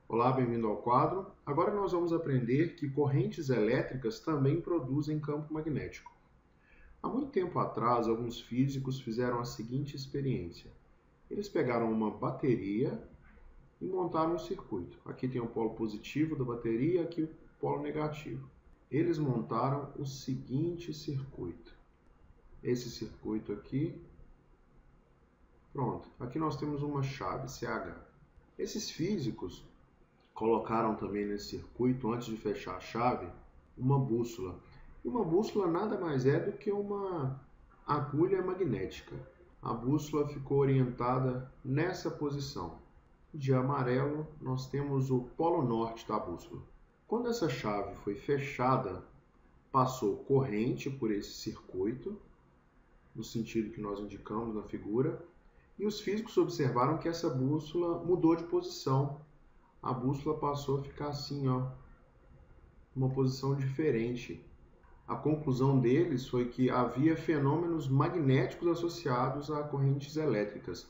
Olá, bem-vindo ao quadro. Agora nós vamos aprender que correntes elétricas também produzem campo magnético. Há muito tempo atrás, alguns físicos fizeram a seguinte experiência. Eles pegaram uma bateria e montaram um circuito. Aqui tem o polo positivo da bateria, aqui o polo negativo. Eles montaram o seguinte circuito. Esse circuito aqui. Pronto. Aqui nós temos uma chave, CH. Esses físicos colocaram também nesse circuito, antes de fechar a chave, uma bússola. E uma bússola nada mais é do que uma agulha magnética. A bússola ficou orientada nessa posição. De amarelo, nós temos o polo norte da bússola. Quando essa chave foi fechada, passou corrente por esse circuito, no sentido que nós indicamos na figura, e os físicos observaram que essa bússola mudou de posição. A bússola passou a ficar assim, uma posição diferente. A conclusão deles foi que havia fenômenos magnéticos associados a correntes elétricas.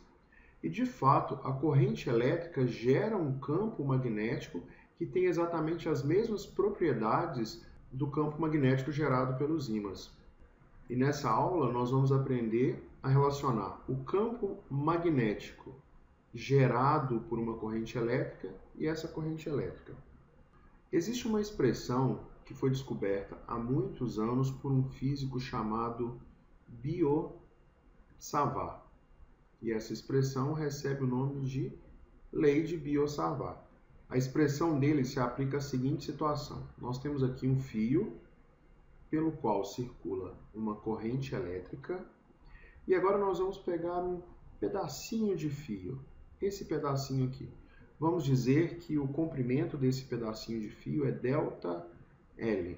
E, de fato, a corrente elétrica gera um campo magnético que tem exatamente as mesmas propriedades do campo magnético gerado pelos ímãs. E nessa aula nós vamos aprender a relacionar o campo magnético gerado por uma corrente elétrica e essa corrente elétrica. Existe uma expressão que foi descoberta há muitos anos por um físico chamado Biot-Savart. E essa expressão recebe o nome de Lei de Biot-Savart. A expressão dele se aplica à seguinte situação. Nós temos aqui um fio pelo qual circula uma corrente elétrica e agora nós vamos pegar um pedacinho de fio. Esse pedacinho aqui. Vamos dizer que o comprimento desse pedacinho de fio é ΔL.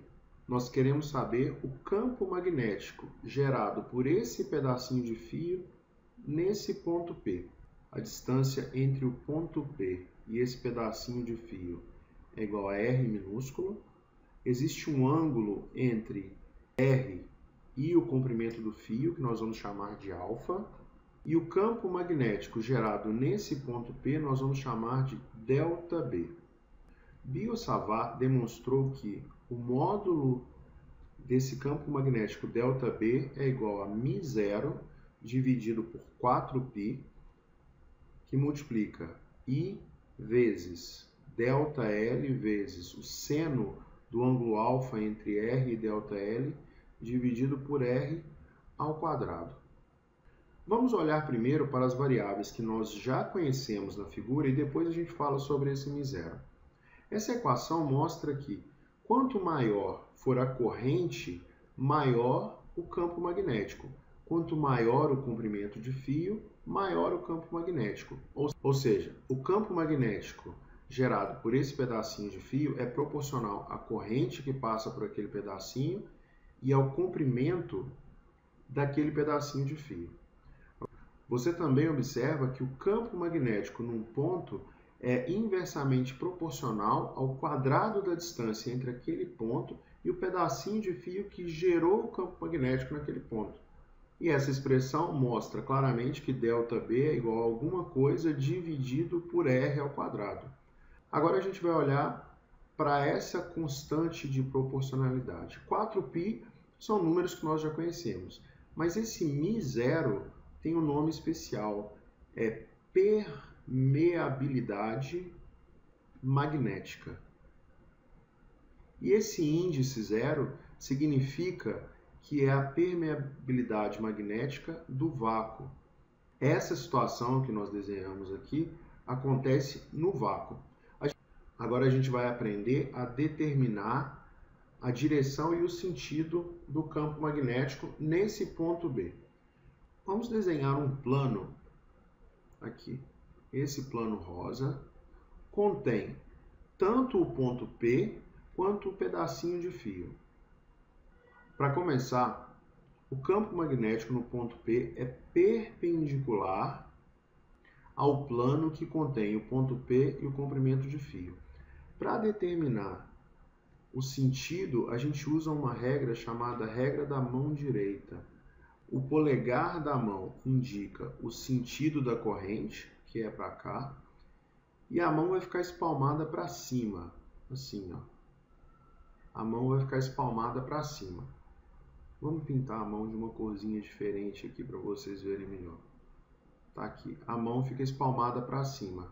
Nós queremos saber o campo magnético gerado por esse pedacinho de fio nesse ponto P. A distância entre o ponto P e esse pedacinho de fio é igual a R minúsculo. Existe um ângulo entre R e o comprimento do fio, que nós vamos chamar de alfa. E o campo magnético gerado nesse ponto P nós vamos chamar de ΔB. Biot-Savart demonstrou que o módulo desse campo magnético ΔB é igual a μ0 dividido por 4π, que multiplica I vezes ΔL vezes o seno do ângulo alfa entre R e ΔL dividido por R ao quadrado. Vamos olhar primeiro para as variáveis que nós já conhecemos na figura e depois a gente fala sobre esse μ0. Essa equação mostra que quanto maior for a corrente, maior o campo magnético. Quanto maior o comprimento de fio, maior o campo magnético. Ou seja, o campo magnético gerado por esse pedacinho de fio é proporcional à corrente que passa por aquele pedacinho e ao comprimento daquele pedacinho de fio. Você também observa que o campo magnético num ponto é inversamente proporcional ao quadrado da distância entre aquele ponto e o pedacinho de fio que gerou o campo magnético naquele ponto. E essa expressão mostra claramente que ΔB é igual a alguma coisa dividido por R ao quadrado. Agora a gente vai olhar para essa constante de proporcionalidade. 4π são números que nós já conhecemos, mas esse μ0 tem um nome especial, é permeabilidade magnética. E esse índice 0 significa que é a permeabilidade magnética do vácuo. Essa situação que nós desenhamos aqui acontece no vácuo. Agora a gente vai aprender a determinar a direção e o sentido do campo magnético nesse ponto B. Vamos desenhar um plano aqui. Esse plano rosa contém tanto o ponto P quanto o pedacinho de fio. Para começar, o campo magnético no ponto P é perpendicular ao plano que contém o ponto P e o comprimento de fio. Para determinar o sentido, a gente usa uma regra chamada regra da mão direita. O polegar da mão indica o sentido da corrente, que é para cá, e a mão vai ficar espalmada para cima, assim, ó. A mão vai ficar espalmada para cima. Vamos pintar a mão de uma corzinha diferente aqui para vocês verem melhor. Tá aqui. A mão fica espalmada para cima.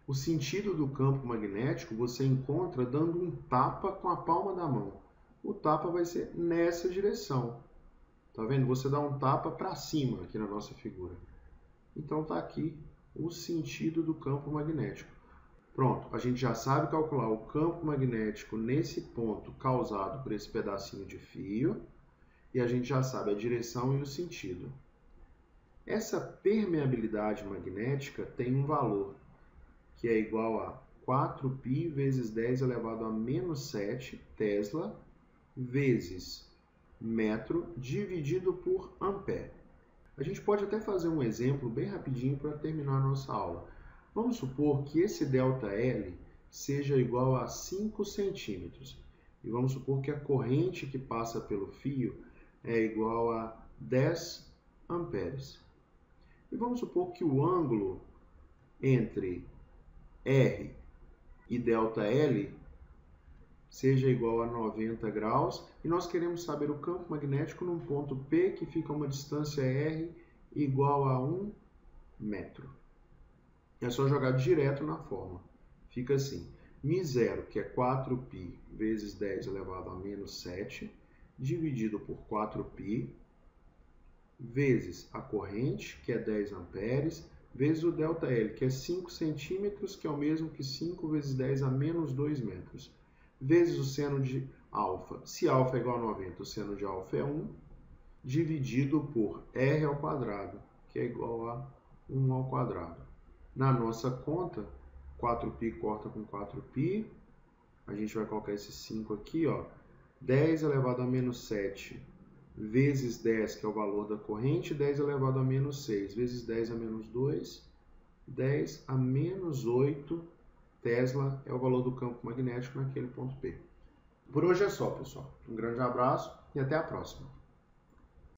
O sentido do campo magnético você encontra dando um tapa com a palma da mão. O tapa vai ser nessa direção. Tá vendo? Você dá um tapa para cima aqui na nossa figura. Então tá aqui o sentido do campo magnético. Pronto, a gente já sabe calcular o campo magnético nesse ponto causado por esse pedacinho de fio. E a gente já sabe a direção e o sentido. Essa permeabilidade magnética tem um valor que é igual a 4π vezes 10 elevado a menos 7 Tesla vezes metro dividido por ampere. A gente pode até fazer um exemplo bem rapidinho para terminar a nossa aula. Vamos supor que esse ΔL seja igual a 5 centímetros. E vamos supor que a corrente que passa pelo fio é igual a 10 amperes. E vamos supor que o ângulo entre R e ΔL seja igual a 90 graus e nós queremos saber o campo magnético num ponto P que fica a uma distância R igual a 1 metro. É só jogar direto na fórmula. Fica assim, μ0, que é 4π vezes 10 elevado a menos 7, dividido por 4π, vezes a corrente, que é 10 amperes, vezes o ΔL, que é 5 centímetros, que é o mesmo que 5 vezes 10 a menos 2 metros, vezes o seno de alfa. Se alfa é igual a 90, o seno de alfa é 1, dividido por r ao quadrado, que é igual a 1 ao quadrado. Na nossa conta, 4π corta com 4π, a gente vai colocar esse 5 aqui, ó, 10 elevado a menos 7 vezes 10, que é o valor da corrente, 10 elevado a menos 6, vezes 10 a menos 2, 10 a menos 8 Tesla é o valor do campo magnético naquele ponto P. Por hoje é só, pessoal. Um grande abraço e até a próxima.